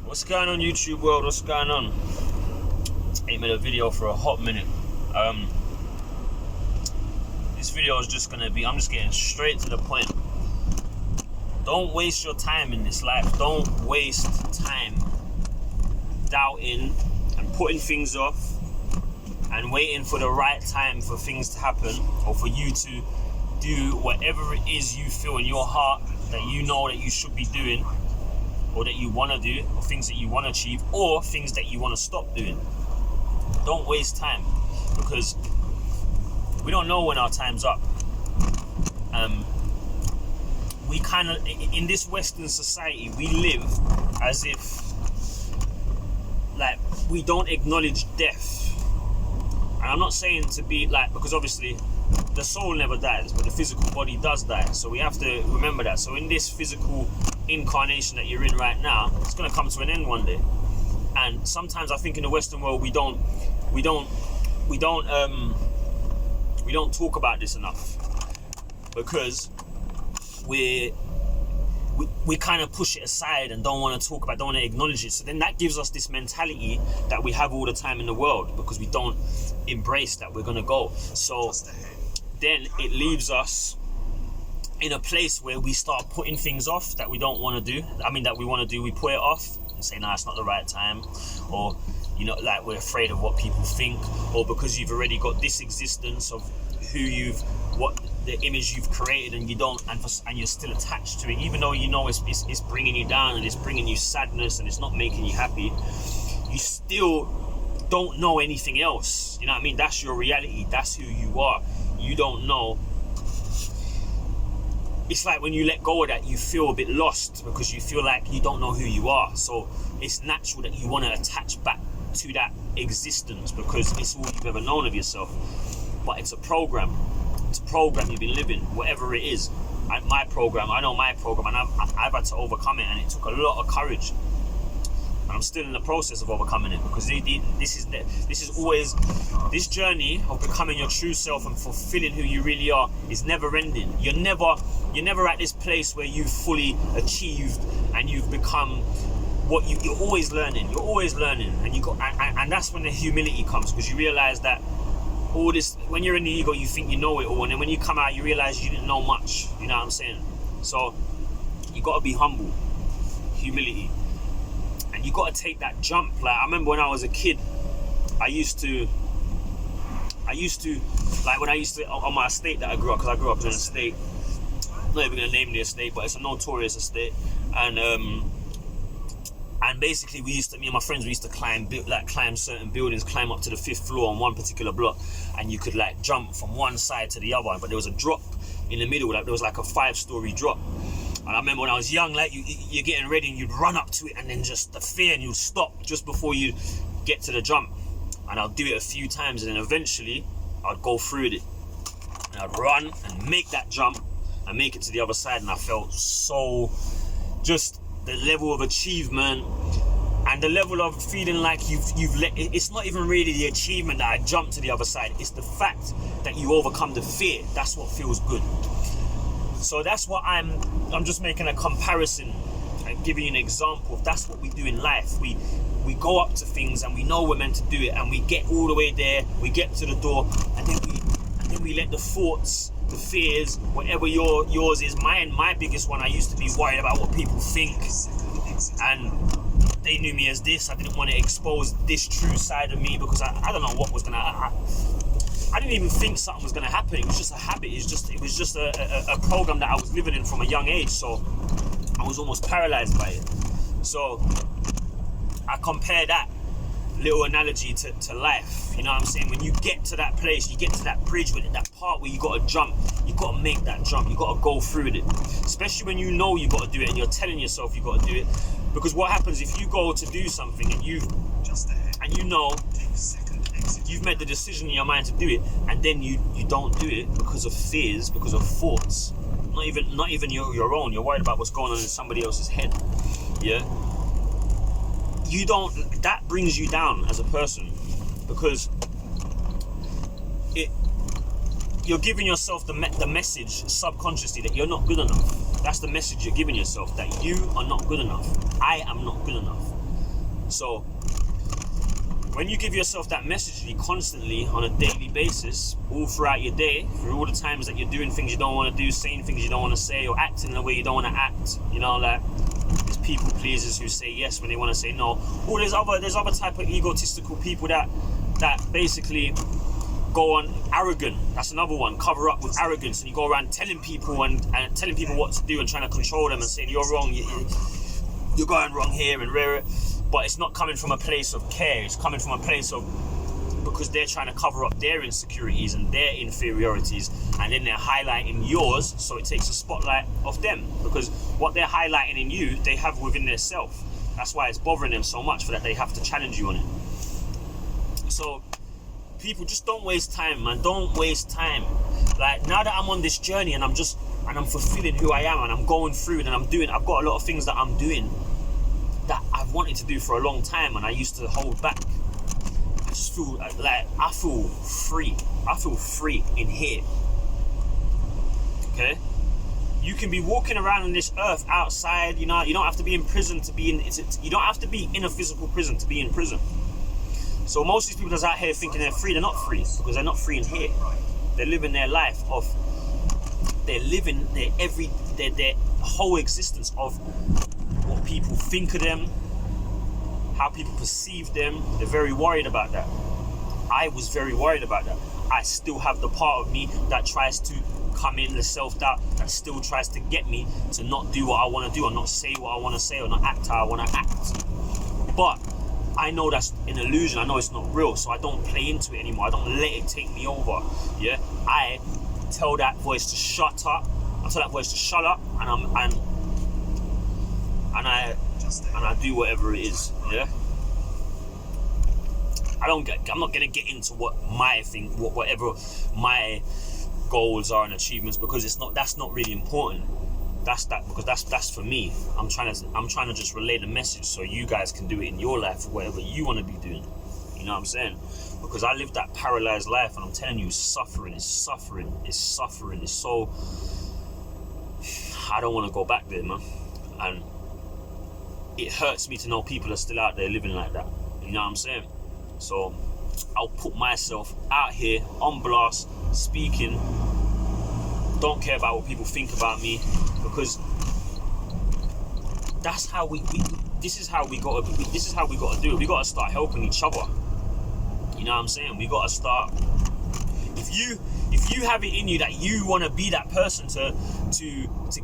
What's going on, YouTube world? What's going on? Ain't made a video for a hot minute. This video is just gonna be, I'm just getting straight to the point. Don't waste your time in this life. Don't waste time doubting and putting things off and waiting for the right time for things to happen, or for you to do whatever it is you feel in your heart that you know that you should be doing, or that you want to do, or things that you want to achieve, or things that you want to stop doing. Don't waste time, because we don't know when our time's up. We kind of, in this Western society, we live as if like we don't acknowledge death. And I'm not saying to be like, because obviously the soul never dies, but the physical body does die. So we have to remember that. So in this physical incarnation that you're in right now, it's going to come to an end one day. And sometimes I think in the Western world we don't talk about this enough, because we kind of push it aside and don't want to talk about, don't want to acknowledge it. So then that gives us this mentality that we have all the time in the world, because we don't embrace that we're going to go. So then it leaves us in a place where we start putting things off that we don't want to do. That we want to do, we put it off and say, nah, it's not the right time. Or, like we're afraid of what people think, or because you've already got this existence of what the image you've created, and you don't, and you're still attached to it, even though you know it's bringing you down and it's bringing you sadness and it's not making you happy. You still don't know anything else. You know what I mean? That's your reality. That's who you are. You don't know. It's like when you let go of that, you feel a bit lost, because you feel like you don't know who you are. So it's natural that you want to attach back to that existence, because it's all you've ever known of yourself. But it's a program. It's a program you've been living, whatever it is. I know my program, and I've had to overcome it, and it took a lot of courage. And I'm still in the process of overcoming it, because this journey of becoming your true self and fulfilling who you really are is never ending. You're never at this place where you've fully achieved and you've become what you're always learning. You're always learning, and that's when the humility comes, because you realize that all this, when you're in the ego, you think you know it all, and then when you come out, you realize you didn't know much. You know what I'm saying? So you got to be humble, humility. And you got to take that jump. Like, I remember when I was a kid, I used to like, when I used to, on my estate that I grew up, because I grew up in an estate, I'm not even going to name the estate, but it's a notorious estate. And basically me and my friends, we used to climb certain buildings, climb up to the 5th floor on one particular block, and you could like jump from one side to the other, but there was a drop in the middle, like there was like a 5-story drop. And I remember when I was young, like you're getting ready and you'd run up to it, and then just the fear, and you'd stop just before you get to the jump. And I'll do it a few times, and then eventually I'd go through it. And I'd run and make that jump and make it to the other side. And I felt so, just the level of achievement and the level of feeling like it's not even really the achievement that I jumped to the other side. It's the fact that you overcome the fear. That's what feels good. So that's what I'm just making a comparison and giving you an example. That's what we do in life. We go up to things and we know we're meant to do it, and we get all the way there, we get to the door, and then we let the thoughts, the fears, whatever yours is. My biggest one, I used to be worried about what people think, and they knew me as this. I didn't want to expose this true side of me, because I don't know what was gonna I didn't even think something was going to happen. It was just a habit. It was just a program that I was living in from a young age. So I was almost paralyzed by it. So I compare that little analogy to life. You know what I'm saying? When you get to that place, you get to that bridge, with that part where you got to jump. You got to make that jump. You got to go through it. Especially when you know you got to do it and you're telling yourself you got to do it. Because what happens if you go to do something and you know you've made the decision in your mind to do it, and then you don't do it because of fears, because of thoughts, not even your own. You're worried about what's going on in somebody else's head. Yeah, that brings you down as a person, because you're giving yourself the message subconsciously that you're not good enough. That's the message you're giving yourself, that you are not good enough. I am not good enough. So when you give yourself that message constantly on a daily basis, all throughout your day, through all the times that you're doing things you don't want to do, saying things you don't want to say, or acting in a way you don't want to act, you know, like there's people pleasers who say yes when they want to say no. Or there's other type of egotistical people that basically go on arrogant. That's another one. Cover up with arrogance, and you go around telling people and telling people what to do and trying to control them and saying you're wrong, you're going wrong here and rare. But it's not coming from a place of care. It's coming from a place of, because they're trying to cover up their insecurities and their inferiorities, and then they're highlighting yours, so it takes a spotlight off them, because what they're highlighting in you, they have within their self. That's why it's bothering them so much, for that they have to challenge you on it. So people, just don't waste time, man. Don't waste time. Like, now that I'm on this journey and I'm fulfilling who I am, and I'm going through it, and I've got a lot of things that I'm doing that I've wanted to do for a long time, and I used to hold back. I just feel like I feel free. I feel free in here. Okay? You can be walking around on this earth outside, you know, you don't have to be in prison to be in, you don't have to be in a physical prison to be in prison. So most of these people that's out here thinking they're free, they're not free, because they're not free in here. They're living their life of, they're living their whole existence of what people think of them, how people perceive them. They're very worried about that. I was very worried about that. I still have the part of me that tries to come in, the self-doubt that still tries to get me to not do what I want to do, or not say what I want to say, or not act how I want to act. But I know that's an illusion. I know it's not real, so I don't play into it anymore. I don't let it take me over. Yeah, I tell that voice to shut up. I tell that voice to shut up, and I do whatever it is. Yeah, I'm not gonna get into what my thing, whatever my goals are and achievements, because that's not really important. Because that's for me. I'm trying to just relay the message so you guys can do it in your life, whatever you want to be doing. You know what I'm saying? Because I lived that paralyzed life, and I'm telling you, it's suffering. It's so, I don't want to go back there, man. And it hurts me to know people are still out there living like that. You know what I'm saying? So I'll put myself out here on blast, speaking. Don't care about what people think about me, because that's how this is how we got to do it. We got to start helping each other. You know what I'm saying? We got to start. If you have it in you that you want to be that person to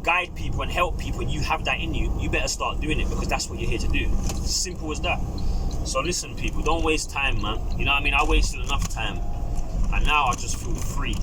guide people and help people, and you have that in you, you better start doing it, because that's what you're here to do. It's simple as that. So listen, people, don't waste time, man. You know what I mean? I wasted enough time, and now I just feel free.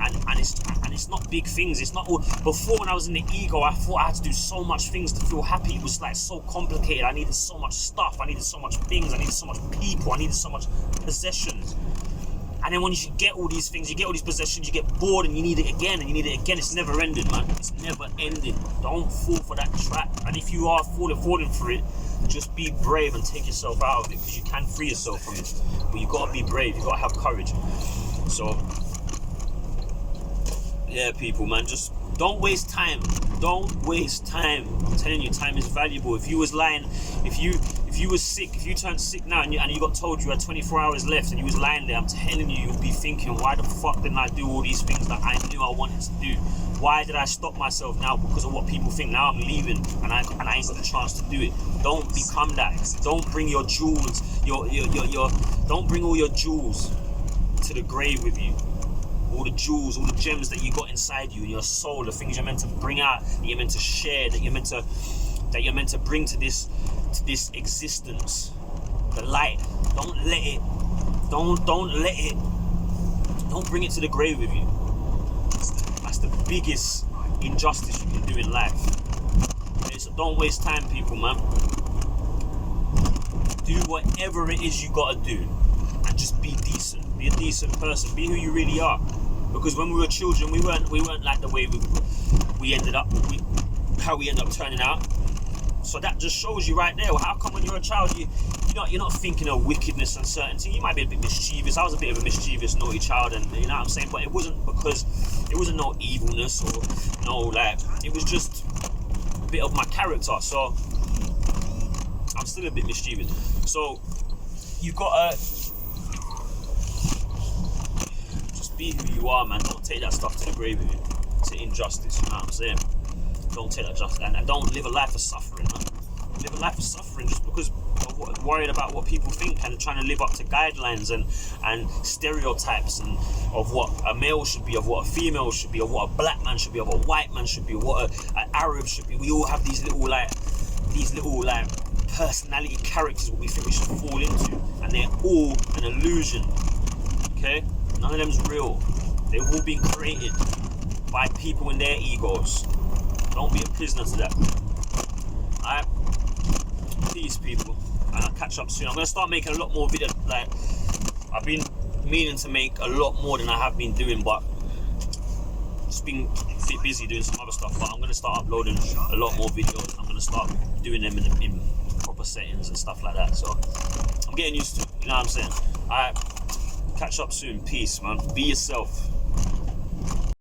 And it's not big things. It's not all. Before, when I was in the ego, I thought I had to do so much things to feel happy. It was like so complicated. I needed so much stuff. I needed so much things. I needed so much people. I needed so much possessions. And then when you get all these things, you get all these possessions, you get bored, and you need it again, and you need it again. It's never ending, man. It's never ending. Don't fall for that trap. And if you are falling for it, just be brave and take yourself out of it, because you can free yourself from it. But you gotta be brave. You gotta have courage. So yeah, people, man, just don't waste time. Don't waste time. I'm telling you, time is valuable. If you was lying, if you was sick, if you turned sick now and you got told you had 24 hours left and you was lying there, I'm telling you, you'll be thinking, why the fuck didn't I do all these things that I knew I wanted to do? Why did I stop myself now because of what people think? Now I'm leaving and I ain't got the chance to do it. Don't become that. Don't bring your jewels, don't bring all your jewels to the grave with you. All the jewels, all the gems that you got inside you, in your soul, the things you're meant to bring out, that you're meant to share, that you're meant to bring to this existence. The light. Don't bring it to the grave with you. That's the biggest injustice you can do in life. Okay, so don't waste time, people, man. Do whatever it is you gotta do, and just be decent. Be a decent person. Be who you really are. Because when we were children, we weren't like the way we ended up, how we end up turning out. So that just shows you right there. Well, how come when you're a child, you're not thinking of wickedness and certainty? You might be a bit mischievous. I was a bit of a mischievous, naughty child, and you know what I'm saying. But it wasn't no evilness or it was just a bit of my character. So I'm still a bit mischievous. So you gotta just be who you are, man. Don't take that stuff to the grave with you. To injustice, you know what I'm saying? Don't take that justice, and don't live a life of suffering, man. Live a life of suffering just because of worried about what people think and trying to live up to guidelines and stereotypes and of what a male should be, of what a female should be, of what a black man should be, of what a white man should be, of what an Arab should be. We all have these little personality characters what we think we should fall into, and they're all an illusion. Okay, none of them's real. They've all been created by people in their egos. Don't be a prisoner to that. Alright, peace, people, and I'll catch up soon. I'm gonna start making a lot more videos. Like, I've been meaning to make a lot more than I have been doing, but just been a bit busy doing some other stuff. But I'm gonna start uploading a lot more videos. I'm gonna start doing them in proper settings and stuff like that. So I'm getting used to it, you know what I'm saying? Alright, catch up soon. Peace, man. Be yourself.